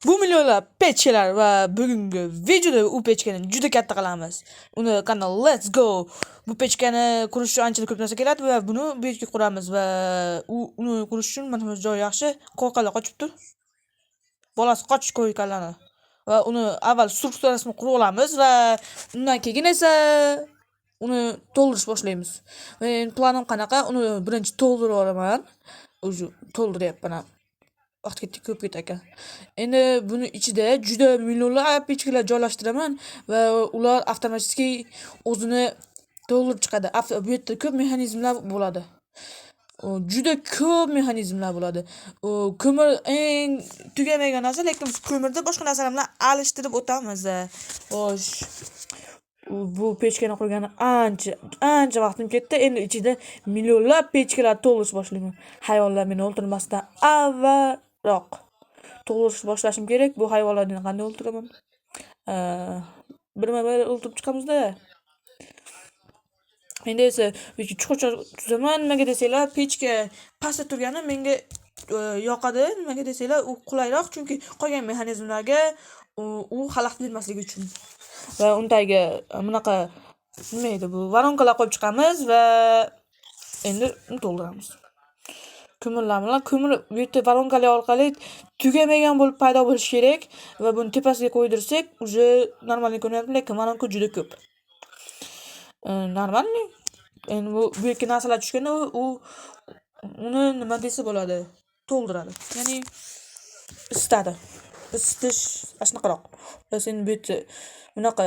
Bu millionlab pechkalar va bugungi videoda u pechkani juda katta qilamiz. Uni kanal Let's Go. Bu pechkani qurish uchun ancha ko'p narsa keladi va buni bu yerga quramiz va uni qurish uchun mana bu joy yaxshi. Qo'yqalar qochib tur. Bolasi qochib qo'yqalarni. Va uni avval strukturasini qurib olamiz va undan keyin esa uni to'ldirish boshlaymiz. Men planim qanaqa? Uni birinchi to'ldirib olaman. O'zi to'ldiryapman. Vaqt ketdi, ko'p ketdi ekan. Endi buni ichida juda millionlab pechkalar joylashtiraman va ular avtomatik o'zini to'ldirib chiqadi. Bu yerda ko'p mexanizmlar bo'ladi. Juda ko'p mexanizmlar bo'ladi. Ko'mir eng tugamagan narsa, lekin biz ko'mirda boshqa narsalar bilan alishtirib o'tamiz. Xo'sh. Bu pechkani qurgani ancha vaqtim ketdi. Endi ichida millionlab pechkalar to'ldirish boshlayman. Hayvonlar meni o'ldirmasdan avvalroq to'ldirish boshlashim kerak. Bu hayvonlarni qanday o'ldiraman? Birma-bir o'ldirib chiqamizda. Endi esa chuqurcha tuzaman. Nimaga desanglar, pechka pastda turgani menga yoqadi. Nimaga desanglar, u qulayroq, chunki qolgan mexanizmlarga u xalaqit bermasligi uchun. Va undagi bunaqa nima edi bu? Varonkalar qo'yib chiqamiz va endi to'ldiramiz. Ko'mir bu yerda varonkalar orqali tugamagan bo'lib paydo bo'lishi kerak va buni tepasiga qo'ydirsak, uje normalniy ko'rinadi, lekin varonka juda ko'p. Normalniy. Endi bu yerga narsalar tushganda uni nima desa bo'ladi? To'ldiradi. Ya'ni isitadi. Isitish ashnaqaroq. Sen bu yerda bunaqa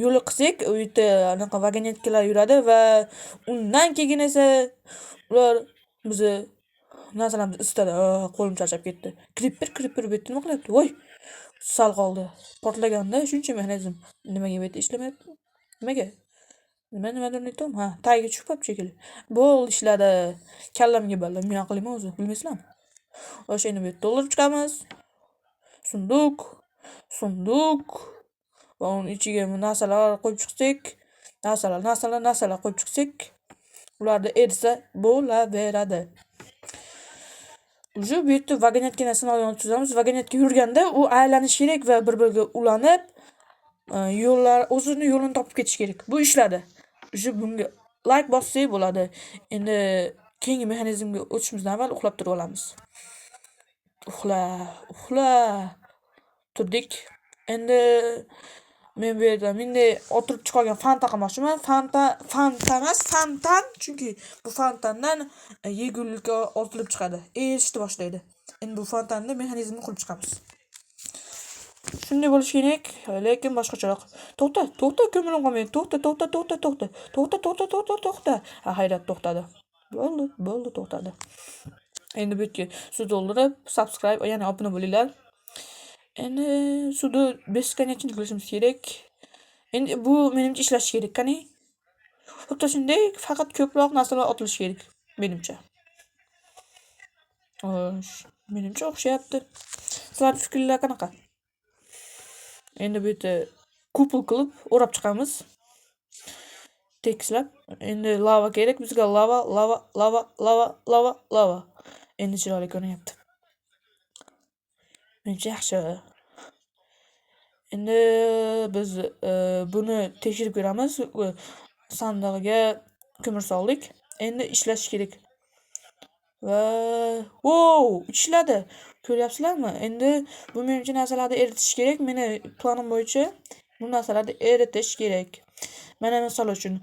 yo'l qilsak, u yerda anaqa vagonetkalar yuradi va undan keyin esa ular bizni narsalarimizni isitadi. Qo'lim charchab ketdi. Creeper bu yerda nima qilyapti? Voy! Sal qoldi. Portlaganda shuncha mexanizm nimaga bu yerda ishlamayapti? Nimaga? Nimadir aytdim? Tagiga tushib qolibdi shekilli. Bo'ldi, ishladi. Kallamga balla. Men aqliyman o'zi, bilmaysizlarmi? O'sha endi bu yerda to'ldirib chiqamiz. Sunduq va uni ichiga narsalar qo'yib chiqsak, narsalar qo'yib chiqsak, ularda erisa bo'laveradi. Uje bu yerda vagonetkani sinovini tuzamiz. Vagonetka yurganda u aylanishi kerak va bir-biriga ulanib, o'zini yo'lini topib ketish kerak. Bu ishladi. Uje bunga like bossak bo'ladi. Endi keyingi mexanizmga o'tishimizdan avval uxlab turib olamiz. Uxla. Turdik. Endi men bu yerda menday o'tirib chiqargan fanta qilmoqchiman. Fanta emas, fontan, chunki bu fontandan yegulikka otilib chiqadi. Erishni boshlaydi. Endi bu fontanni mexanizmini qurib chiqamiz. Shunday bo'lishi kerak, lekin boshqacharoq. To'xta, ko'mirim qolmaydi. To'xta. Hayrat, to'xtadi. Bo'ldi, to'xtadi. Endi bu yerga suv to'ldirib, subscribe, ya'ni obuna bo'linglar. Endi suvni beskонечный qilishimiz kerak. Endi bu menimcha ishlashi kerak, qani? Xuddi shunday, faqat ko'proq narsalar otilishi kerak, menimcha. Xo'sh, menimcha o'xshayapti. Sizlar fikrlar qanaqa? Endi bu yerda kupol qilib o'rab chiqamiz. Tekslab. Endi lava kerak bizga, lava. Endi chiroyli ko'rinyapti. Menimcha yaxshi. Endi biz buni tekshirib ko'ramiz. Sandig'iga ko'mir soldik. Endi ishlash kerak. Va ishladi. Ko'ryapsizlarmi? Endi bu menimcha narsalarni eritish kerak. Meni planim bo'yicha bu narsalarni eritish kerak. Mana misol uchun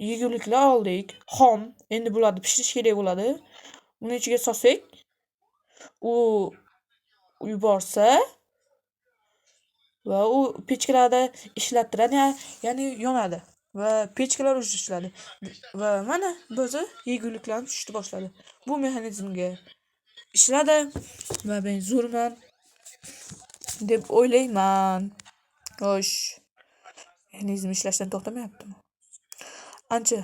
yeguliklar oldik, xom. Endi bularni pishirish kerak bo'ladi. Uni ichiga solsak, u yuborsa va u pechkalarda ishlattiradi, ya'ni yonadi va pechkalar ishladi. Va mana bizni yeguliklar pishishni boshladi. Bu mexanizmga ishladi va men zo'rman deb o'ylayman. Xo'sh. Mexanizm ishlashdan to'xtamayaptimi? Ancha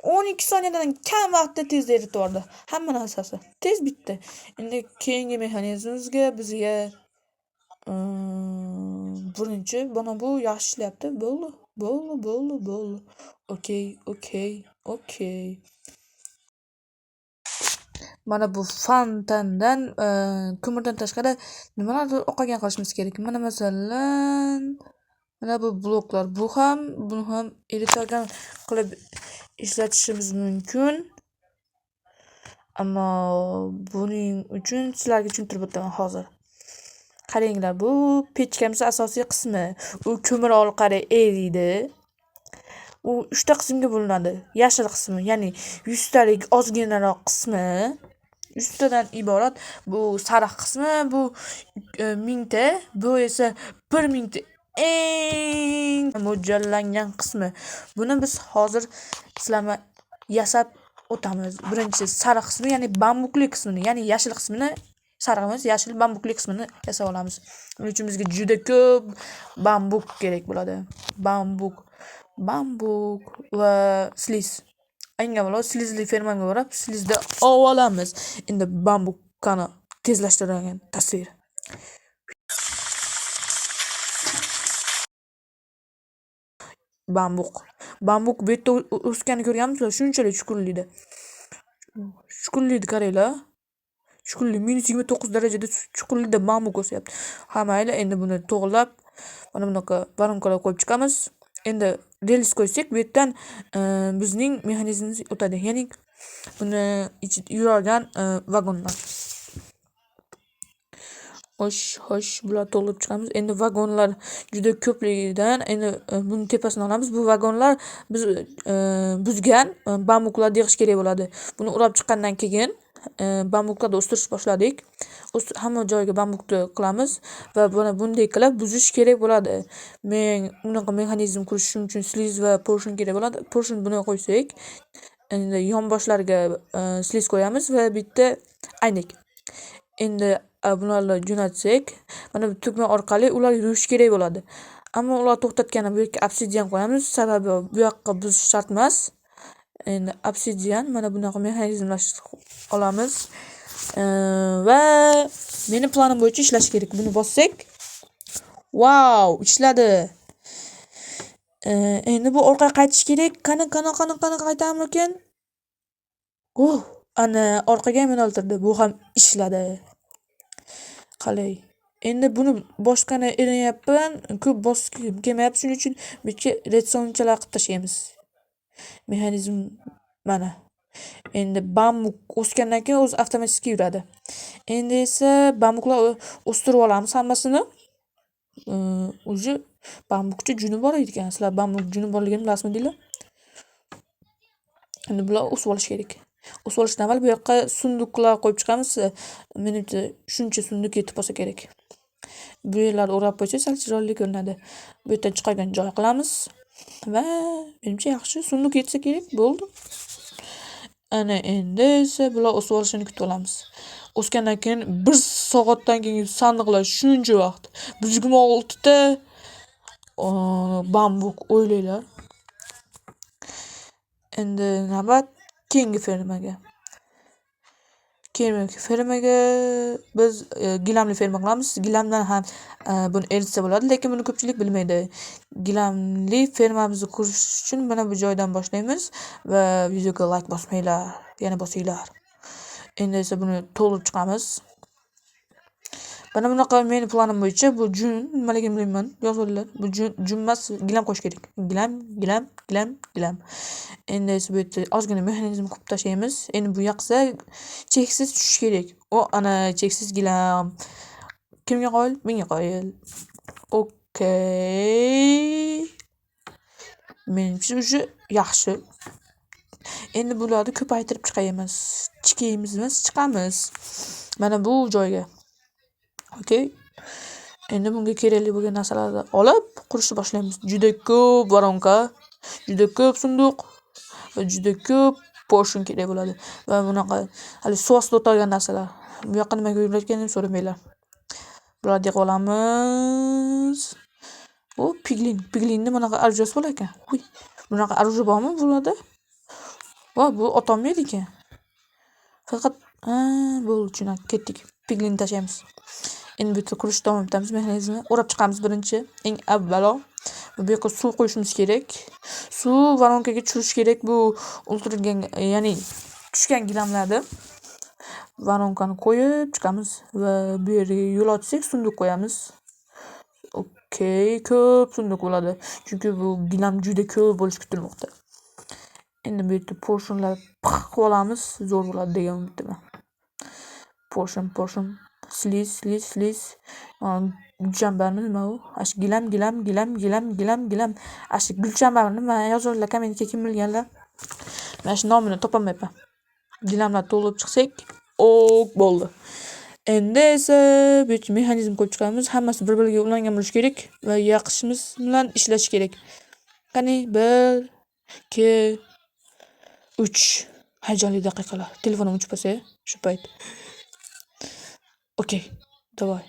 12 soniyadan kam vaqtda tez eritib yubordi. Hamma narsasi tez bitdi. Endi keyingi mexanizmimizga bizga birinchi mana bu yaxshi ishlayapti. Bo'ldi. Okey. Mana bu fontandan ko'mirdan tashqari nimalardir oqagan qilishimiz kerak. Mana masalan, mana bu bloklar. Buni ham eritagan qilib ishlatishimiz mumkin. Ammo buning uchun sizlarga tushuntirib o'taman hozir. Qaranglar, bu pechkamiz asosiy qismi. U ko'mir orqali eriydi. U 3 ta qismga bo'linadi. Yashil qismi, ya'ni 100 talik ozginaroq qismi 100 tadan iborat. Bu sariq qismi, bu 1000 ta, bu esa 1000 ta eng mo'ljallangan qismi. Buni biz hozir sizlarga yasab o'tamiz. Birinchi sariq qismi, ya'ni bambukli qismini, ya'ni yashil qismini, sariq emas, yashil bambukli qismini yasab olamiz. Buning uchun bizga juda ko'p bambuk kerak bo'ladi. Bambuk va sliz. Eng avvalo slizli fermaga borib, slizda olamiz. Endi bambukani tezlashtirgan tasvir. Bambuk bu yerda o'sganini ko'rganmisizlar? Shunchalik chuqurlikda. Chuqurlikni qaranglar. Chuqurlik -29 darajada chuqurlikda bambuk o'syapti. Ha, mayli, endi buni to'g'rilab, mana bunaqa varonkalar qo'yib chiqamiz. Endi rels qo'ysak, bu yerdan bizning mexanizmimiz o'tadi. Ya'ni buni ichida yuradigan vagonlar. Xo'sh, bular to'g'rilab chiqamiz. Endi vagonlar juda ko'pligidan endi buni tepasini olamiz. Bu vagonlar biz buzgan bambuklarni yig'ish kerak bo'ladi. Buni urab chiqqandan keyin bambuklarni o'stirish boshladik. Hamma joyiga bambukni qilamiz va buni bunday qilib buzish kerak bo'ladi. Men unaqa mexanizm qurishim uchun sliz va porshin kerak bo'ladi. Porshin buni qo'ysak, endi yonboshlariga sliz qo'yamiz va bitta aynak. Endi bularni jo'natsak, mana bu tugma orqali ular yurishi kerak bo'ladi. Ammo ular to'xtatganda bu yerga obsidian qo'yamiz, sababi bu yoqqa buzish shart emas. Endi obsidian mana bunaqa mexanizmlashtirib olamiz. Va meni planim bo'yicha ishlash kerak. Buni bossak, wow, ishladi. Endi bu orqaga qaytish kerak. Qani qaytamiz ekan? Ana orqaga ham yo'naltirdi. Bu ham ishladi. Qalay. Endi buni boshqani erinayapman, ko'p bosib kelmayapti, shuning uchun bu yerga redstonechalar qilib tashlaymiz. Mexanizm mana. Endi bambuk o'sgandan keyin o'zi avtomatik yuradi. Endi esa bambuklar o'stirib olamiz hammasini. O'zi bambukcha juni bor ekan. Sizlar bambuk juni borligini bilasizmi deylar? Endi bular o'sib olish kerak. O'sib olishdan avval bu yoqqa sunduqlar qo'yib chiqamiz. Menimcha shuncha sunduq yetib bo'lsa kerak. Bu yerlarni o'rab qo'ysak sal chiroyli ko'rinadi. Bu yerdan chiqargan joy qilamiz va menimcha yaxshi sunduq yetsa kerak, bo'ldi. Ana endi esa bular o'sib olishini kutib olamiz. O'sgandan keyin 1 soatdan keyin sandiqlar shuncha vaqt. 126 ta bambuk o'ylaylar. Endi navbat keyingi fermaga. Biz gilamli ferma qilamiz. Gilamdan ham buni eritsa bo'ladi, lekin buni ko'pchilik bilmaydi. Gilamli fermamizni qurish uchun mana bu joydan boshlaymiz va videoga like bosmanglar, yana bosinglar. Endi esa buni to'ldirib chiqamiz. Mana bunaqa meni planim bo'yicha bu jun nimaligini bilmayman. Yozib olinglar. Bu jun emas, gilam qo'yish kerak. Gilam. Endi esa bu yerda ozgina mexanizm qilib tashlaymiz. Endi bu yoqsa cheksiz tushish kerak. Ana cheksiz gilam. Kimga qo'yil? Menga qo'yil. Okay. Menimcha o'sha yaxshi. Endi bularni ko'paytirib chiqamiz. Chiqamiz. Mana bu joyga. Okay. Endi bunga kerakli bo'lgan narsalarni olib qurishni boshlaymiz. Juda ko'p varonka, juda ko'p sunduq va juda ko'p porshin kerak bo'ladi. Va bunaqa hali suv ostida o'tadigan narsalar. Bu yoqqa nima ko'rilayotganini so'ramanglar. Bularni yig'ib olamiz. Piglinni bunaqa arjasi bo'lar ekan. Bunaqa arja bormi bularda? Bu otolmaydi ekan. Faqat bo'ldi, tushunarli. Ketdik. Piglinni tashlaymiz. Endi bu yerda qurishni davom etamiz. Mexanizmni o'rab chiqamiz birinchi. Eng avvalo bu yoqqa suv qo'yishimiz kerak. Suv varonkaga tushirish kerak. Bu o'ltirilgan, ya'ni tushgan gilamlarni. Vanonkani qo'yib chiqamiz va bu yerga yo'l ochsak sunduq qo'yamiz. Okey, ko'p sunduq bo'ladi. Chunki bu gilam juda ko'p bo'lishi kutilmoqda. Endi bu yerda portionlar qilib olamiz, zo'r bo'ladi degan umiddaman. Portion. Sliz. Gulchambarmi nima u? Ash gilam. Ash gulchambarmi nima yozinglar kommentga kim bilganlar. Men shu nomini topolmayapman. Gilamlar to'lib chiqsak, bo'ldi. Endi esa bu mexanizm qo'yib chiqamiz. Hammasi bir-biriga ulangan bo'lishi kerak va yoqishimiz bilan ishlash kerak. Qani 1 2 3 hayajonli daqiqalar. Telefonim o'chib qolsa shu payt. Okey. Давай.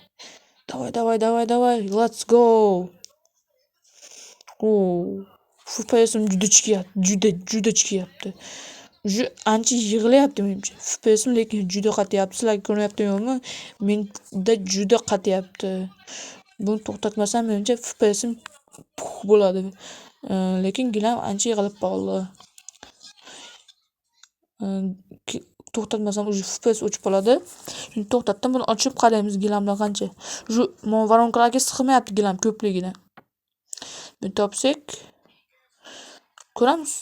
Let's go. FPS'im juda chiqyapti. Ancha yig'layapti menimcha. FPS'im lekin juda qatyapti. Sizlarga ko'ryaptimi yo'qmi? Menda juda qatyapti. Buni to'xtatmasam menimcha FPS'im bo'ladi. Lekin gilam ancha yig'ilib qoldi. To'xtatmasam уже FPS o'chib qoladi. Shuni to'xtatdim, buni ochib qaraymiz gilamlar qancha. Varonkalarga sig'mayapti gilam ko'pligidan. Buni topsak ko'ramiz.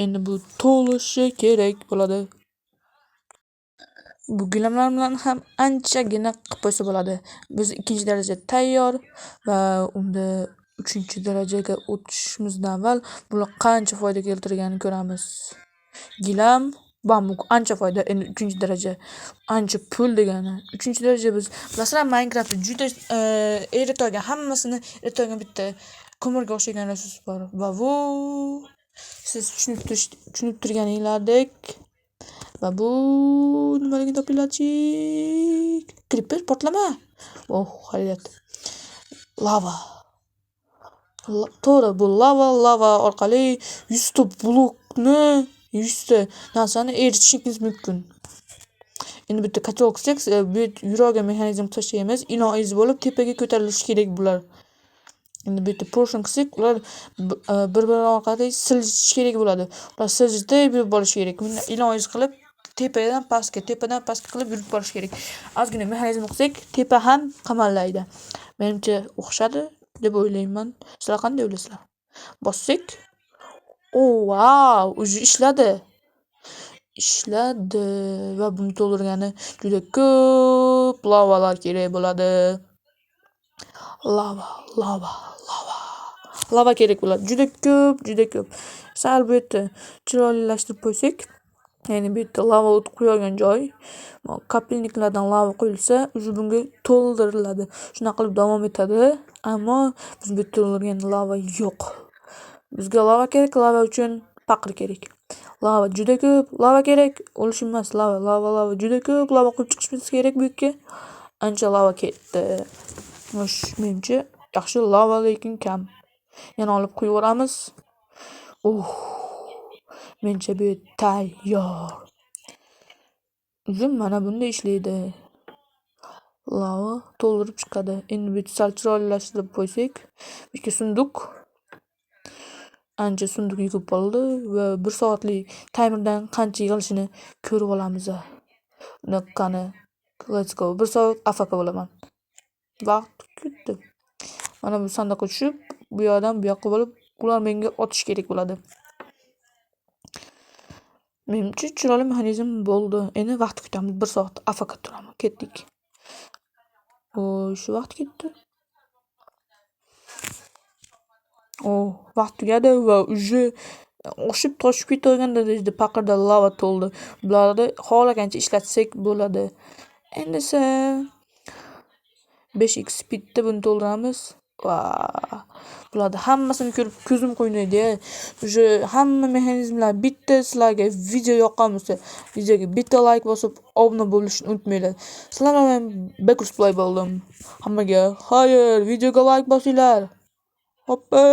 Endi bu to'lishi kerak bo'ladi. Bu gilamlar bilan ham anchagina qilib qo'ysa bo'ladi. Biz 2-daraja tayyor va unda 3-darajaga o'tishimizdan avval bular qancha foyda keltirganini ko'ramiz. Gilam bamuk ancha foyda. Endi 3-daraja ancha pul degani. 3-daraja biz masalan Minecraftda juda eritogan hammasini eritogan bitta ko'mirga o'xshagan resurs bor. Va bu siz tushunib turganinglardek va bu nimaligini topinglarchi. Creeper portlama. Hayrat. Lava. To'g'ri, bu lava orqali 100 ta blokni 100 ta narsani eritishingiz mumkin. Endi bitta kotol qilsak, bu yuradigan mexanizm tashlaymiz. Iloiz bo'lib tepaga ko'tarilishi kerak bular. Endi bu yerda portion qilsak, ular bir-biri orqali siljish kerak bo'ladi. Ular siljida yurib borish kerak. Buni iloiz qilib tepadan pastga qilib yurib borish kerak. Ozgina mexanizm qilsak, tepa ham qamallaydi. Menimcha o'xshadi deb o'ylayman. Sizlar qanday o'ylaysizlar? Bossak. Wow, уже ishladi va buni to'ldirgani juda ko'p lavalar kerak bo'ladi. Lava kerak bo'ladi. Juda ko'p. Sal bu yerda chiroylashtirib qo'ysak, ya'ni bu yerda lava o't qo'ygan joy, kapilniklardan lava qo'yilsa, уже bunga to'ldiriladi. Shunaqa qilib davom etadi, ammo biz bu yerda to'ldirgan lava yo'q. Bizga lava kerak, lava uchun paqir kerak. Lava juda ko'p, lava kerak. O'lish emas, lava juda ko'p, lava qo'yib chiqishimiz kerak bu yerga. Ancha lava ketdi. Menimcha yaxshi lava lekin kam. Yana olib qo'yib yuboramiz. Menimcha bu tayyor. Uzun mana bunday ishlaydi. Lava to'ldirib chiqadi. Endi bu sal chiroylashtirib qo'ysak, bu sunduq ancha sunduq yig'ib qoldi va 1 soatlik taymerdan qancha yig'ilishini ko'rib olamiz. Qani, let's go. 1 soat AFK bo'laman. Vaqt ketdi. Mana bu sandiqqa tushib, bu yoqdan bu yoqqa bo'lib, ular menga otish kerak bo'ladi. Menimcha chiroyli mexanizm bo'ldi. Endi vaqt kutamiz. 1 soat AFK turamiz. Ketdik. Shu vaqt ketdi. Vaqt tugadi va уже oshib toshib ketayotganda paqirda lava to'ldi. Bularni xohlagancha ishlatsak bo'ladi. Endi esa 5x speedda buni to'ldiramiz. Bularni hammasini ko'rib ko'zim qo'ynaydi. Уже hamma mexanizmlar bitta. Sizlarga video yoqqan bo'lsa, videoga bitta like bosib, obuna bo'lishni unutmanglar. Sizlar bilan Backers Play bo'ldim. Hammaga xayr, videoga like bosinglar. Hoppa.